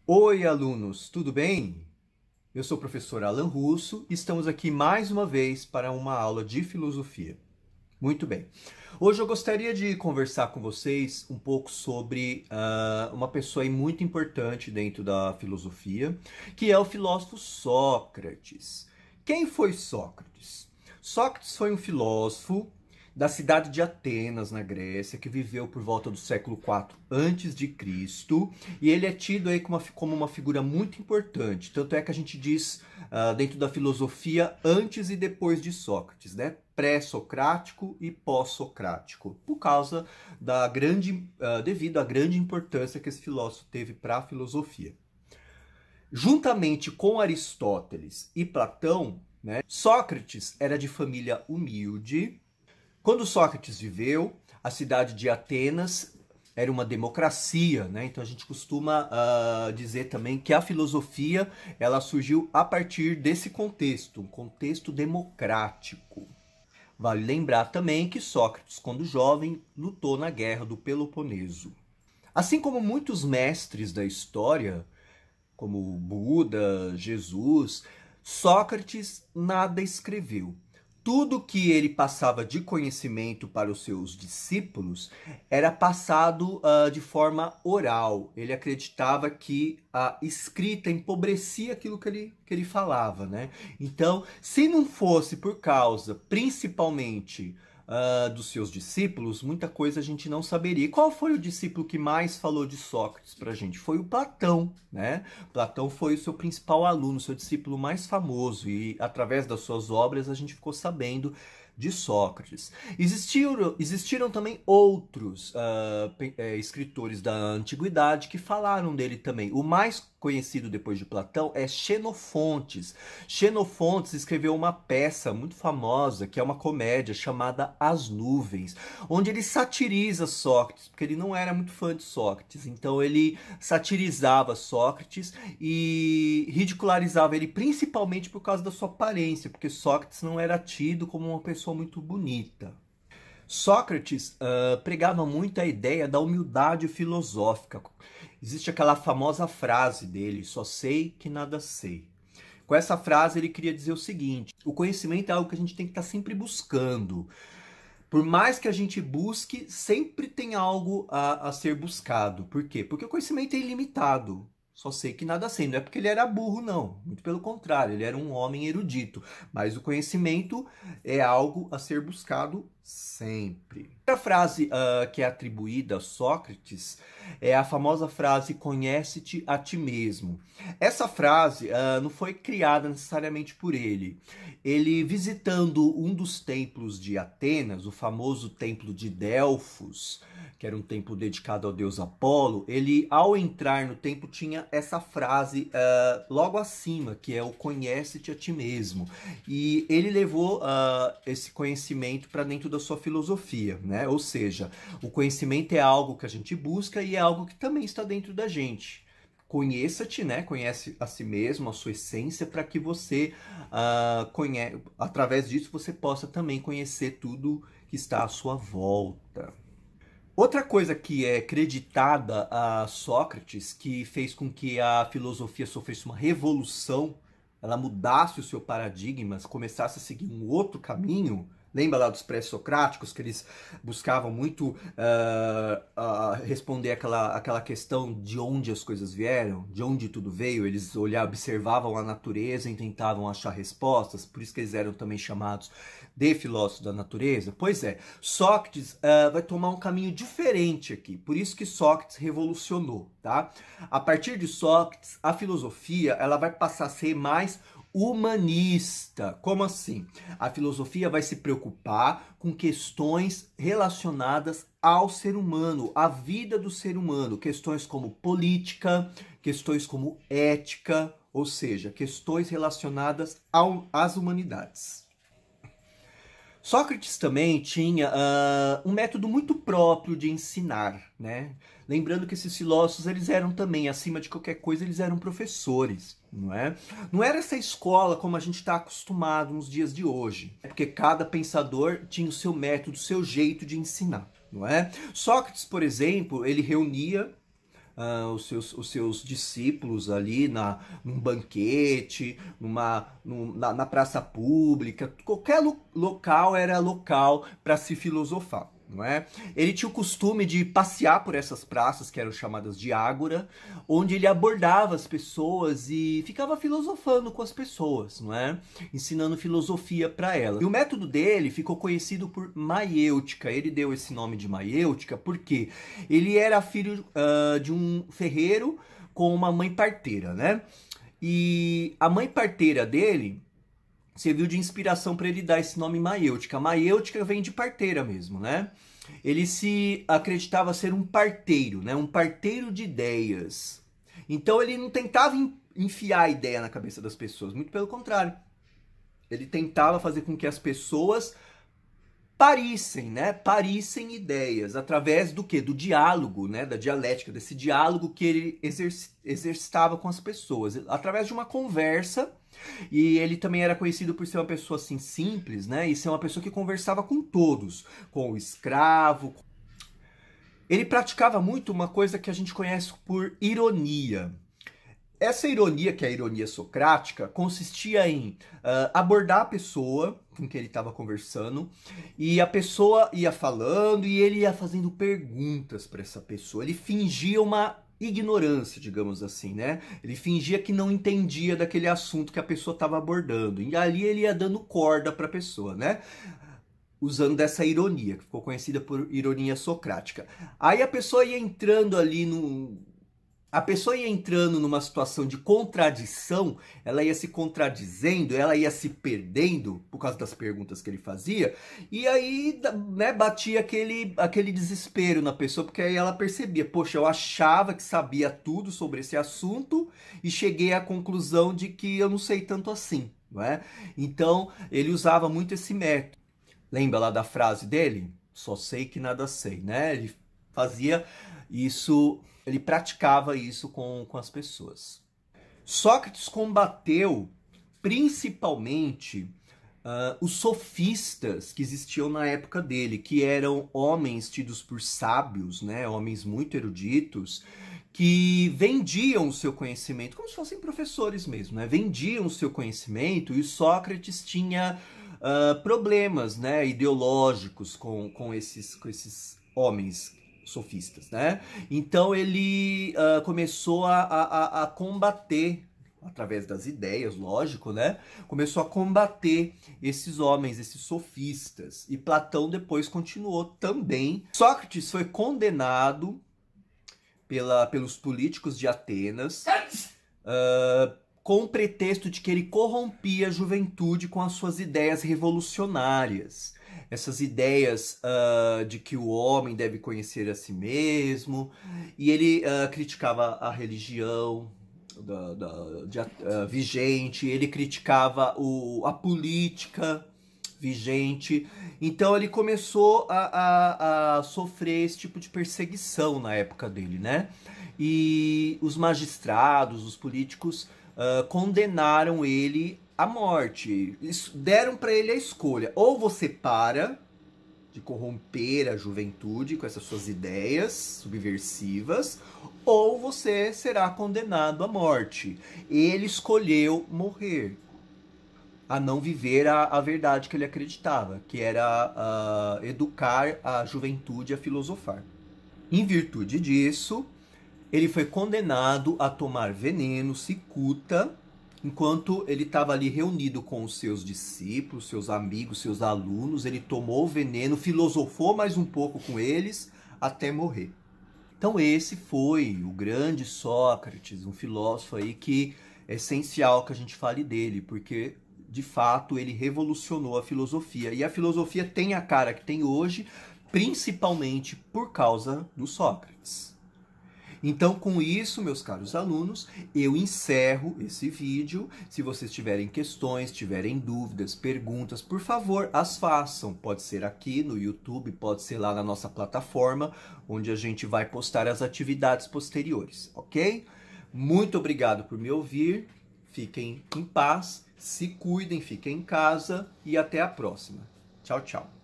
Oi, alunos, tudo bem? Eu sou o professor Alan Russo e estamos aqui mais uma vez para uma aula de filosofia. Muito bem. Hoje eu gostaria de conversar com vocês um pouco sobre uma pessoa aí muito importante dentro da filosofia, que é o filósofo Sócrates. Quem foi Sócrates? Sócrates foi um filósofo da cidade de Atenas, na Grécia, que viveu por volta do século IV antes de Cristo, e ele é tido aí como uma figura muito importante. Tanto é que a gente diz dentro da filosofia antes e depois de Sócrates, né? Pré-socrático e pós-socrático, por causa da devido à grande importância que esse filósofo teve para a filosofia. Juntamente com Aristóteles e Platão, né, Sócrates era de família humilde. Quando Sócrates viveu, a cidade de Atenas era uma democracia, né? Então a gente costuma dizer também que a filosofia ela surgiu a partir desse contexto, um contexto democrático. Vale lembrar também que Sócrates, quando jovem, lutou na Guerra do Peloponeso. Assim como muitos mestres da história, como Buda, Jesus, Sócrates nada escreveu. Tudo que ele passava de conhecimento para os seus discípulos era passado de forma oral. Ele acreditava que a escrita empobrecia aquilo que ele falava, né? Então, se não fosse por causa, principalmente, dos seus discípulos, muita coisa a gente não saberia. E qual foi o discípulo que mais falou de Sócrates para a gente? Foi o Platão, né? Platão foi o seu principal aluno, seu discípulo mais famoso, e através das suas obras a gente ficou sabendo de Sócrates. Existiram também outros escritores da antiguidade que falaram dele também. O mais conhecido depois de Platão é Xenofontes. Xenofontes escreveu uma peça muito famosa, que é uma comédia chamada As Nuvens, onde ele satiriza Sócrates, porque ele não era muito fã de Sócrates. Então ele satirizava Sócrates e ridicularizava ele principalmente por causa da sua aparência, porque Sócrates não era tido como uma pessoa muito bonita. Sócrates pregava muito a ideia da humildade filosófica. Existe aquela famosa frase dele, só sei que nada sei. Com essa frase ele queria dizer o seguinte: o conhecimento é algo que a gente tem que estar sempre buscando. Por mais que a gente busque, sempre tem algo a ser buscado. Por quê? Porque o conhecimento é ilimitado. Só sei que nada sei. Não é porque ele era burro, não. Muito pelo contrário, ele era um homem erudito. Mas o conhecimento é algo a ser buscado sempre. Outra frase que é atribuída a Sócrates é a famosa frase conhece-te a ti mesmo. Essa frase não foi criada necessariamente por ele. Ele, visitando um dos templos de Atenas, o famoso templo de Delfos, que era um templo dedicado ao deus Apolo, ele, ao entrar no templo, tinha essa frase logo acima, que é o conhece-te a ti mesmo. E ele levou esse conhecimento para dentro da sua filosofia, né? Ou seja, o conhecimento é algo que a gente busca e é algo que também está dentro da gente. Conheça-te, né? Conhece a si mesmo, a sua essência, para que você, através disso, você possa também conhecer tudo que está à sua volta. Outra coisa que é creditada a Sócrates, que fez com que a filosofia sofresse uma revolução, ela mudasse o seu paradigma, começasse a seguir um outro caminho. Lembra lá dos pré-socráticos, que eles buscavam muito responder aquela questão de onde as coisas vieram, de onde tudo veio. Eles observavam a natureza e tentavam achar respostas, por isso que eles eram também chamados de filósofos da natureza. Pois é, Sócrates vai tomar um caminho diferente aqui, por isso que Sócrates revolucionou, tá? A partir de Sócrates, a filosofia ela vai passar a ser mais humanista. Como assim? A filosofia vai se preocupar com questões relacionadas ao ser humano, à vida do ser humano, questões como política, questões como ética, ou seja, questões relacionadas às humanidades. Sócrates também tinha um método muito próprio de ensinar, né? Lembrando que esses filósofos, eles eram também, acima de qualquer coisa, eles eram professores, não é? Não era essa escola como a gente está acostumado nos dias de hoje, porque cada pensador tinha o seu método, o seu jeito de ensinar, não é? Sócrates, por exemplo, ele reunia os seus discípulos ali num banquete, na praça pública, qualquer local era local para se filosofar. Não é? Ele tinha o costume de passear por essas praças, que eram chamadas de ágora, onde ele abordava as pessoas e ficava filosofando com as pessoas, não é? Ensinando filosofia para elas. E o método dele ficou conhecido por maiêutica. Ele deu esse nome de maiêutica porque ele era filho de um ferreiro com uma mãe parteira, né? E a mãe parteira dele serviu de inspiração para ele dar esse nome maiêutica. Maiêutica vem de parteira mesmo, né? Ele se acreditava ser um parteiro, né? Um parteiro de ideias. Então ele não tentava enfiar a ideia na cabeça das pessoas, muito pelo contrário. Ele tentava fazer com que as pessoas parissem, né? Parissem ideias através do quê? Do diálogo, né? Da dialética, desse diálogo que ele exercitava com as pessoas, através de uma conversa. E ele também era conhecido por ser uma pessoa assim simples, né? E ser uma pessoa que conversava com todos, com o escravo. Ele praticava muito uma coisa que a gente conhece por ironia. Essa ironia, que é a ironia socrática, consistia em abordar a pessoa com quem ele estava conversando, e a pessoa ia falando e ele ia fazendo perguntas para essa pessoa. Ele fingia uma ignorância, digamos assim, né? Ele fingia que não entendia daquele assunto que a pessoa estava abordando. E ali ele ia dando corda para a pessoa, né? Usando dessa ironia, que ficou conhecida por ironia socrática. Aí a pessoa ia entrando ali numa situação de contradição, ela ia se contradizendo, ela ia se perdendo por causa das perguntas que ele fazia, e aí, né, batia aquele desespero na pessoa, porque aí ela percebia, poxa, eu achava que sabia tudo sobre esse assunto e cheguei à conclusão de que eu não sei tanto assim, não é? Então, ele usava muito esse método. Lembra lá da frase dele? Só sei que nada sei, né? Ele fazia isso, ele praticava isso com as pessoas. Sócrates combateu principalmente os sofistas que existiam na época dele, que eram homens tidos por sábios, né? Homens muito eruditos, que vendiam o seu conhecimento, como se fossem professores mesmo, né? Vendiam o seu conhecimento, e Sócrates tinha problemas, né, ideológicos com esses homens sofistas, né? Então ele começou a combater, através das ideias, lógico, né? Começou a combater esses homens, esses sofistas. E Platão depois continuou também. Sócrates foi condenado pelos políticos de Atenas, com o pretexto de que ele corrompia a juventude com as suas ideias revolucionárias. Essas ideias de que o homem deve conhecer a si mesmo, e ele criticava a religião vigente, ele criticava a política vigente. Então ele começou a sofrer esse tipo de perseguição na época dele, né? E os magistrados, os políticos condenaram ele à morte. Deram para ele a escolha: ou você para de corromper a juventude com essas suas ideias subversivas, ou você será condenado à morte. Ele escolheu morrer, a não viver a verdade que ele acreditava, que era educar a juventude a filosofar. Em virtude disso, ele foi condenado a tomar veneno, cicuta, enquanto ele estava ali reunido com os seus discípulos, seus amigos, seus alunos. Ele tomou o veneno, filosofou mais um pouco com eles, até morrer. Então esse foi o grande Sócrates, um filósofo aí que é essencial que a gente fale dele, porque de fato ele revolucionou a filosofia. E a filosofia tem a cara que tem hoje, principalmente por causa do Sócrates. Então, com isso, meus caros alunos, eu encerro esse vídeo. Se vocês tiverem questões, tiverem dúvidas, perguntas, por favor, as façam. Pode ser aqui no YouTube, pode ser lá na nossa plataforma, onde a gente vai postar as atividades posteriores, ok? Muito obrigado por me ouvir. Fiquem em paz, se cuidem, fiquem em casa e até a próxima. Tchau, tchau.